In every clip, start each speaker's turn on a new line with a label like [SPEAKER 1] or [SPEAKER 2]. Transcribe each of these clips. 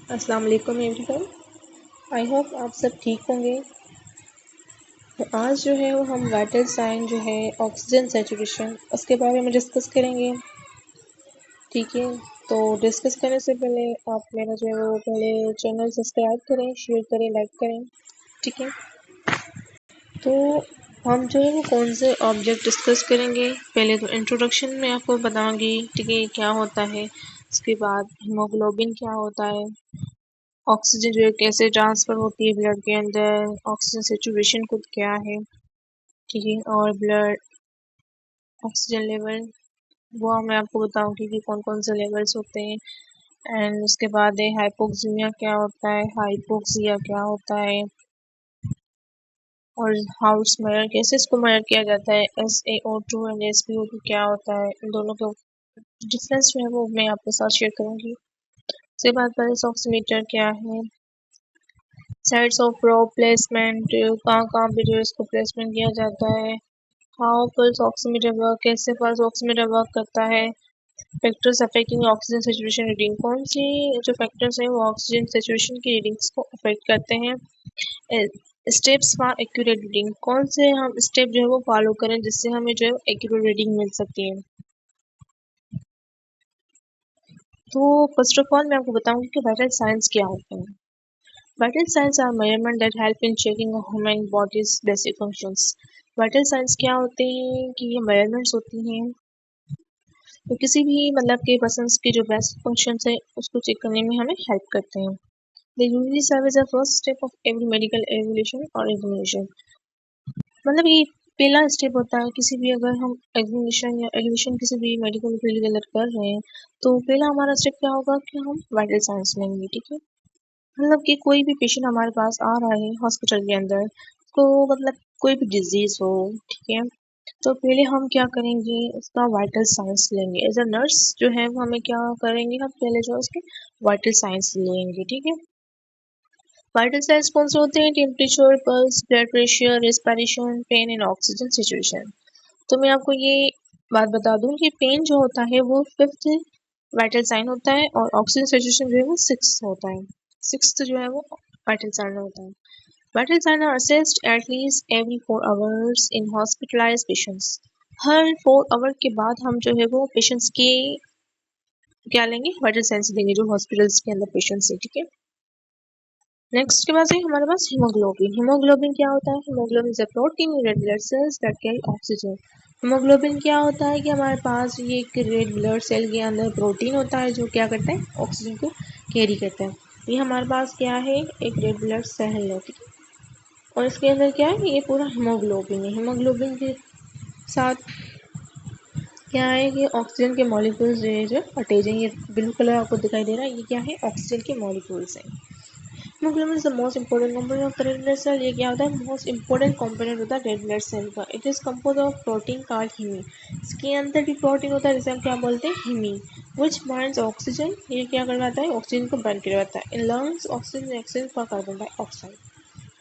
[SPEAKER 1] अस्सलाम वालेकुम everyone. I hope आप सब ठीक होंगे। तो आज जो है वो हम वाइटल साइन जो है ऑक्सीजन सैचुरेशन उसके बारे में डिस्कस करेंगे। ठीक है, तो डिस्कस करने से पहले आप मेरा जो है वो पहले चैनल सब्सक्राइब करें, शेयर करें, लाइक करें। ठीक है, तो हम जो है वो कौन से ऑब्जेक्ट डिस्कस करेंगे। पहले तो इंट्रोडक्शन में आपको बताऊंगी, ठीक है, क्या होता है। उसके बाद हीमोग्लोबिन क्या होता है, ऑक्सीजन जो है कैसे ट्रांसफ़र होती है ब्लड के अंदर, ऑक्सीजन सैचुरेशन खुद क्या है, ठीक है, और ब्लड ऑक्सीजन लेवल वो मैं आपको बताऊंगी कि कौन कौन से लेवल्स होते हैं। एंड उसके बाद है हाइपोक्सीमिया क्या होता है, हाइपोक्सिया क्या होता है, और हाउ इट्स मेजर, कैसे इसको मेजर किया जाता है, SaO2 एंड SpO2 क्या होता है, इन दोनों का डिफरेंस जो है वो मैं आपके साथ शेयर करूंगी। उसके बाद पल्स ऑक्सीमीटर क्या है, साइट्स ऑफ प्रोब प्लेसमेंट, कहाँ कहाँ पे जो इसको प्लेसमेंट किया जाता है, हाउ पल्स ऑक्सीमीटर वर्क, कैसे पल्स ऑक्सीमीटर वर्क करता है, factors affecting oxygen saturation reading, कौन सी जो फैक्टर्स हैं वो ऑक्सीजन सैचुरेशन की रीडिंग्स को अफेक्ट करते हैं, स्टेप्स फॉर एक्यूरेट रीडिंग, कौन से हम स्टेप जो है वो फॉलो करें जिससे हमें जो है एक्यूरेट रीडिंग मिल सकती है। तो फर्स्ट ऑफ ऑल मैं आपको बताऊंगी कि वाइटल साइंस क्या होते हैं। Vital signs are measurement that help in checking a human body's basic functions. Vital science क्या होते हैं कि ये मेजरमेंट्स होती हैं तो किसी भी मतलब के पर्सन्स के जो बेसिक फंक्शंस है उसको चेक करने में हमें हेल्प करते हैं। They usually serve as a first step of every medical evolution और एग्जामिनेशन। मतलब ये पहला स्टेप होता है किसी भी, अगर हम एग्जामिनेशन या एग्जामिनेशन किसी भी मेडिकल फील्ड के अंदर कर रहे हैं तो पहला हमारा स्टेप क्या होगा कि हम वाइटल साइंस लेंगे। ठीक है, मतलब कि कोई भी पेशेंट हमारे पास आ रहा है हॉस्पिटल के अंदर, तो मतलब कोई भी डिजीज हो, ठीक है, तो पहले हम क्या करेंगे, उसका वाइटल साइंस लेंगे। एज अ नर्स जो है वो हमें क्या करेंगे, हम पहले जो है उसके वाइटल साइंस लेंगे। ठीक है, वाइटल साइंस कौन से होते हैं, temperature, pulse, blood pressure, respiration, pain and oxygen situation. तो मैं आपको ये बात बता दूं कि पेन जो होता है वो फिफ्थ वाइटल साइन होता है और ऑक्सीजन सैचुरेशन जो है वो सिक्स होता है, सिक्स्थ जो है वो वाइटल साइन होता है। Vital sign are assessed at least every 4 hours in hospitalized patients. हर 4 आवर के बाद हम जो है वो पेशेंट्स के क्या लेंगे, वाइटल साइंस देंगे जो हॉस्पिटल्स के अंदर पेशेंट्स है। ठीक है, नेक्स्ट के बाद है हमारे पास हीमोग्लोबिन। हीमोग्लोबिन क्या होता है, haemoglobin is a protein in red blood cells that carry oxygen. Haemoglobin क्या होता है कि हमारे पास ये एक रेड ब्लड सेल के अंदर प्रोटीन होता है जो क्या करता है, ऑक्सीजन को कैरी करता है। ये हमारे पास क्या है, एक रेड ब्लड सेल है। ठीक है, और इसके अंदर क्या है, ये पूरा हीमोग्लोबिन है। हीमोग्लोबिन के साथ क्या है कि ऑक्सीजन के मॉलिक्यूल्स जो अटैच हैं, ये ब्लू कलर आपको दिखाई दे रहा है, ये क्या है, ऑक्सीजन के मॉलिक्यूल्स हैं। Haemoglobin is the most important component of the red blood cell. ये क्या होता है, मोस्ट इंपॉर्टेंट कंपोनेंट होता है रेड ब्लड सेल का। It is compose of protein called haem. इसके अंदर भी प्रोटीन होता है जिसे हम क्या बोलते हैं, हीमी, विच बाइंड्स ऑक्सीजन। ये क्या करवाता है, ऑक्सीजन को बाइंड करवाता है। In lungs oxygen exchange for carbon dioxide,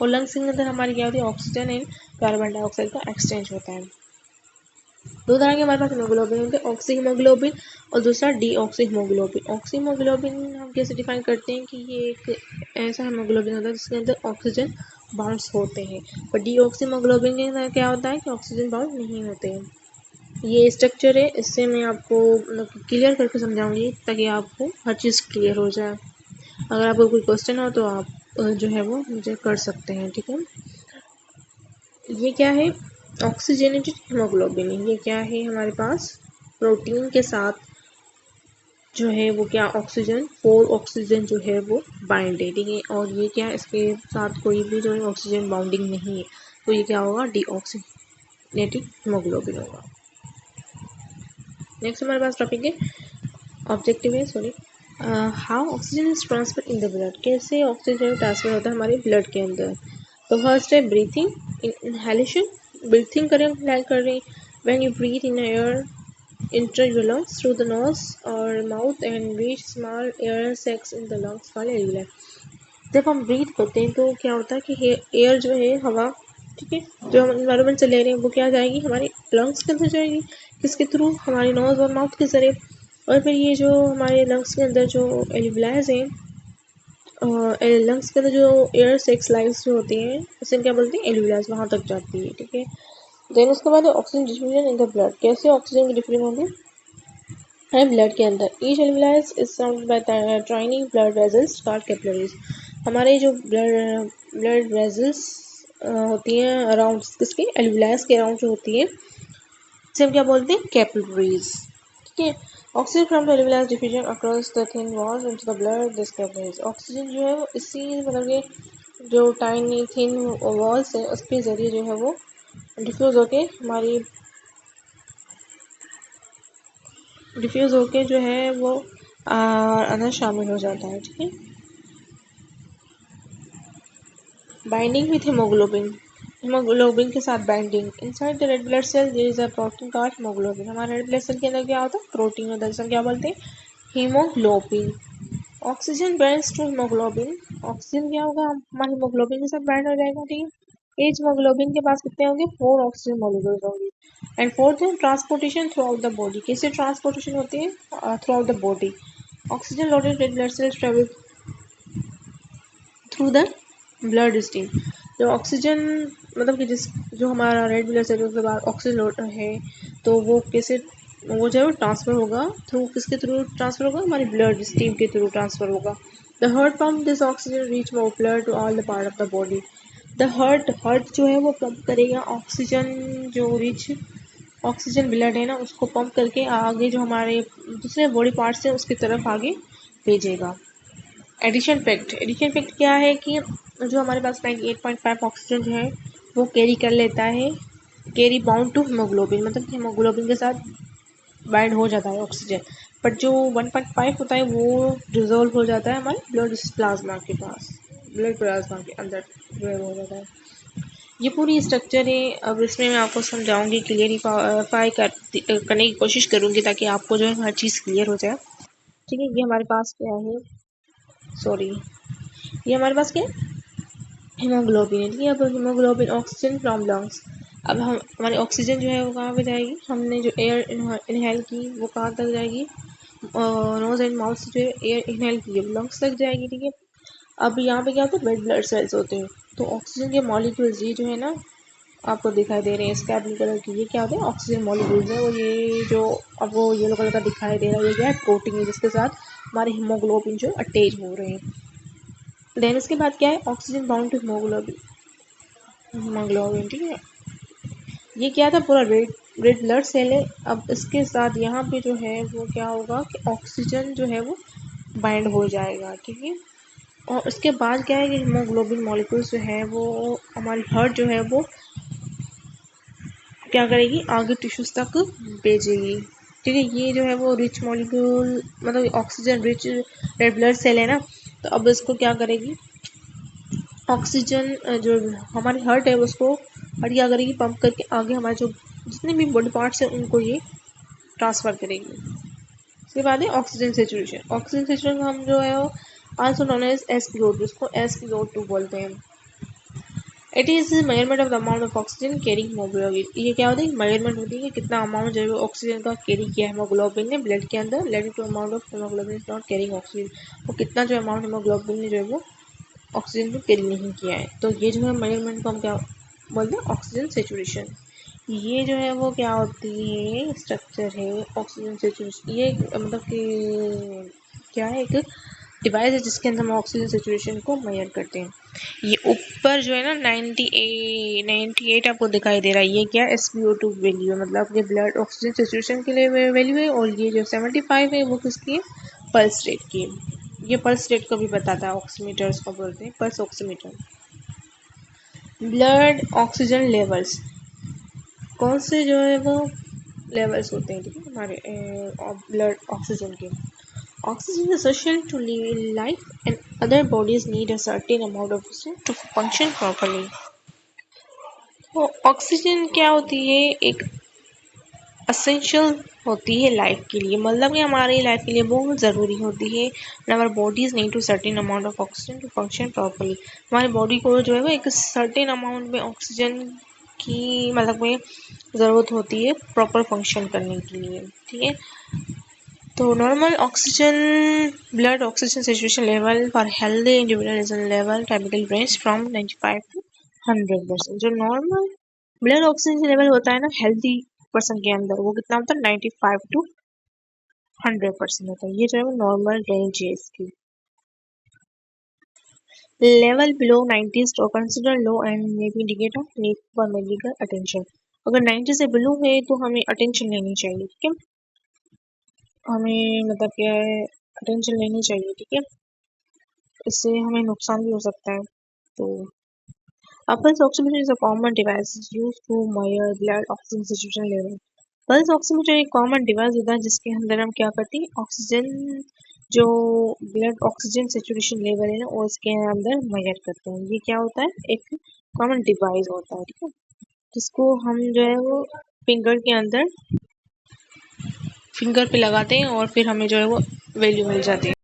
[SPEAKER 1] और लंग्स के अंदर हमारी क्या होती है, ऑक्सीजन एंड कार्बन डाइऑक्साइड का एक्सचेंज होता है। दो तरह के हमारे पास हीमोग्लोबिन होते हैं, ऑक्सी हीमोग्लोबिन और दूसरा D oxy haemoglobin. Oxy haemoglobin हम कैसे डिफाइन करते हैं कि ये एक ऐसा हीमोग्लोबिन होता है जिसके अंदर ऑक्सीजन बाउंड्स होते हैं, और डी ऑक्सी हीमोग्लोबिन के अंदर क्या होता है कि ऑक्सीजन बाउंड नहीं होते हैं। ये स्ट्रक्चर है, इससे मैं आपको मतलब क्लियर करके समझाऊंगी ताकि आपको हर चीज़ क्लियर हो जाए। अगर आपको कोई क्वेश्चन हो तो आप जो है वो मुझे कर सकते हैं। ठीक है, ये क्या है, ऑक्सीजनेटेड हीमोग्लोबिन। ये क्या है, हमारे पास प्रोटीन के साथ जो है वो क्या, ऑक्सीजन, 4 ऑक्सीजन जो है वो बाइंड है। ठीक है, और ये क्या, इसके साथ कोई भी जो है ऑक्सीजन बाउंडिंग नहीं है, तो ये क्या होगा, डीऑक्सीनेटेड हीमोग्लोबिन होगा। नेक्स्ट हमारे पास टॉपिक है ऑब्जेक्टिव है, sorry, how oxygen is transfer in the blood. कैसे ऑक्सीजन ट्रांसफर होता है हमारे ब्लड के अंदर। तो फर्स्ट है ब्रीथिंग, इनहेलेशन, ब्रीथिंग करें, इनहेल कर रहे हैं। When you breathe in air enter your lungs through the nose or mouth and reach small air sacs in the lungs called alveoli। जब हम ब्रीथ करते हैं तो क्या होता है कि एयर जो है, हवा, ठीक है, जो हम इन्वायरमेंट से ले रहे हैं वो क्या जाएगी, हमारे लंग्स के अंदर जाएगी, किसके थ्रू, हमारे नोज और माउथ के जरिए। और फिर ये जो हमारे लंग्स के अंदर जो एल्विलाइज हैं लंग्स के अंदर जो एयर सेक्स लाइव्स जो होती हैं उसे क्या बोलते हैं, एल्वियलास, वहाँ तक जाती है, ठीक है। देन उसके बाद oxygen diffusion in the blood, कैसे ऑक्सीजन की डिफ्यूजन होगी है ब्लड के अंदर। Each alveolus is surrounded by tiny blood vessels called capillaries. हमारे जो ब्लड वेसल्स होती हैं अराउंड किसके, एल्वियलास के अराउंड जो होती है इसे हम क्या बोलते हैं, कैपिलरीज, ठीक है। Oxygen from the alveolus diffusion across the thin walls into the blood this capillaries. Oxygen जो है वो इसी मतलब के जो टाइनी थिन वॉल्स है उसके जरिए जो है वो डिफ्यूज होके हमारी डिफ्यूज होके जो है वो अंदर शामिल हो जाता है, ठीक है। बाइंडिंग विथ हीमोग्लोबिन, हीमोग्लोबिन के साथ binding. Inside the red blood cell there is a protein called haemoglobin. हमारे रेड ब्लड सेल के अंदर क्या होता है, प्रोटीन होता है जिसे क्या बोलते हैं, haemoglobin. Oxygen binds to haemoglobin, oxygen क्या होगा हमारे हीमोग्लोबिन के साथ बाइंड हो जाएगा, ठीक है। एज हीमोग्लोबिन के पास कितने होंगे, 4 ऑक्सीजन मॉलिक्यूल्स होंगे। एंड फोर्थ है transportation through out the body, कैसे ट्रांसपोर्टेशन होती है through out the body. Oxygen loaded red blood cells travel through the blood stream. जो ऑक्सीजन मतलब कि जिस जो हमारा रेड ब्लड सेल के बाद ऑक्सीजन लोड है तो वो कैसे वो जो है वो ट्रांसफ़र होगा, थ्रू किसके थ्रू ट्रांसफ़र होगा, हमारी ब्लड स्ट्रीम के थ्रू ट्रांसफ़र होगा। The heart pump this oxygen reach more blood to all the part of the body. The heart जो है वो पंप करेगा ऑक्सीजन, जो रिच ऑक्सीजन ब्लड है ना उसको पंप करके आगे जो हमारे दूसरे बॉडी पार्ट्स हैं उसकी तरफ आगे भेजेगा। एडिशन फैक्ट क्या है कि जो हमारे पास 98.5 ऑक्सीजन जो है वो कैरी कर लेता है, कैरी बाउंड टू हीमोग्लोबिन, मतलब कि हीमोग्लोबिन के साथ बाइंड हो जाता है ऑक्सीजन। बट जो 1.5 होता है वो डिजोल्व हो जाता है हमारे ब्लड प्लाज्मा के पास, ब्लड प्लाज्मा के अंदर जो है वो हो जाता है। ये पूरी स्ट्रक्चर है। अब इसमें मैं आपको समझाऊंगी, क्लियरिफाई करने की कोशिश करूंगी ताकि आपको जो है हर चीज़ क्लियर हो जाए, ठीक है। ये हमारे पास क्या है, सॉरी, ये हमारे पास क्या है, हीमोग्लोबिन है, ठीक है। अब हीमोग्लोबिन ऑक्सीजन फ्रॉम लंग्स, अब हम हमारी ऑक्सीजन जो है वो कहाँ पे जाएगी, हमने जो एयर इनहेल की वो कहाँ तक जाएगी, नोज एंड माउथ से जो एयर इनहेल की है लंग्स तक जाएगी, ठीक है। अब यहाँ पे क्या होता है, रेड ब्लड सेल्स होते हैं, तो ऑक्सीजन के मॉलिक्यूल्स ये जो है ना आपको दिखाई दे रहे हैं स्काई कलर की, ये क्या होते हैं, ऑक्सीजन मॉलिक्यूल्स है। और ये जो आपको येलो कलर का दिखाई दे रहा है ये क्या है, प्रोटीन है जिसके साथ हमारे हीमोग्लोबिन जो अटैच हो रहे हैं। देन इसके बाद क्या है, oxygen bound to haemoglobin, haemoglobin, ठीक है। ये क्या था, पूरा रेड रेड ब्लड सेल है। अब इसके साथ यहाँ पे जो है वो क्या होगा कि ऑक्सीजन जो है वो बाइंड हो जाएगा, ठीक है। और उसके बाद क्या है कि हीमोग्लोबिन मॉलिक्यूल्स जो है वो हमारी हार्ट जो है वो क्या करेगी, आगे टिश्यूज तक भेजेगी, ठीक है। ये जो है वो रिच मॉलिक्यूल मतलब oxygen rich red blood cell है ना, तो अब इसको क्या करेगी, ऑक्सीजन जो हमारी हार्ट है उसको हार्ट क्या करेगी, पंप करके आगे हमारे जो जितने भी बॉडी पार्ट्स हैं उनको ये ट्रांसफ़र करेगी। उसके बाद है ऑक्सीजन सेचुरेशन। ऑक्सीजन सेचुरेशन हम जो है वो आल्सो नोन एज SpO2, इसको SpO2 बोलते हैं। It is measurement of the amount of oxygen carrying haemoglobin. ये क्या होता है, मेजरमेंट होती है कि कितना अमाउंट जो है ऑक्सीजन का कैरी किया है हीमोग्लोबिन ने ब्लड के अंदर, led to amount of haemoglobin is not carrying oxygen, वो कितना जो अमाउंट हीमोग्लोबिन ने जो है वो ऑक्सीजन को कैरी नहीं किया है। तो ये जो है मेजरमेंट को हम क्या बोलते हैं, ऑक्सीजन सेचुरेशन। ये जो है वो क्या होती है, स्ट्रक्चर है ऑक्सीजन सेचुरेशन। ये मतलब कि क्या है, एक डिवाइस है जिसके अंदर हम ऑक्सीजन सेचुरेशन को मेजर करते हैं। ये ऊपर जो है ना 98 आपको दिखाई दे रहा है, ये क्या SpO2 वैल्यू है, मतलब ये ब्लड ऑक्सीजन सेचुरेशन के लिए वैल्यू है। और ये जो 75 है वो किसकी है, पल्स रेट की है। ये पल्स रेट को भी बताता है, ऑक्सीमीटर इसको बोलते हैं, pulse oximeter. Blood oxygen levels, कौन से जो है वो लेवल्स होते हैं, ठीक है, हमारे ब्लड ऑक्सीजन के। Oxygen is essential to life and other bodies need a certain amount of oxygen to function properly. तो ऑक्सीजन क्या होती है, एक असेंशियल होती है लाइफ के लिए, मतलब कि हमारी लाइफ के लिए बहुत ज़रूरी होती है। Our bodies need to certain amount of oxygen to function properly. हमारी बॉडी को जो है वो एक सर्टेन अमाउंट में ऑक्सीजन की मतलब में ज़रूरत होती है प्रॉपर फंक्शन करने के लिए, ठीक है। तो normal oxygen blood oxygen saturation level for healthy individual is level typical range from 95 to 100%। जो नॉर्मल ब्लड ऑक्सीजन लेवल होता है ना हेल्दी पर्सन के अंदर, वो कितना होता है 95 to 100% होता है। ये जो है वो नॉर्मल रेंज है इसकी। Level below 90 is considered low and may be indicate of need for medical attention। अगर 90 से बिलो है तो हमें अटेंशन लेनी चाहिए, ठीक है, हमें मतलब क्या है अटेंशन लेनी चाहिए, ठीक है, इससे हमें नुकसान भी हो सकता है। तो pulse oximeter is a common device used to measure blood oxygen saturation level। Pulse oximeter एक कॉमन डिवाइस होता है जिसके अंदर हम क्या करते हैं, ऑक्सीजन जो ब्लड ऑक्सीजन सेचुरेशन लेवल है ना वो इसके अंदर मेजर करते हैं। ये क्या होता है, एक कॉमन डिवाइस होता है, ठीक है, जिसको हम जो है वो फिंगर के अंदर फिंगर पे लगाते हैं और फिर हमें जो है वो वैल्यू मिल जाती है।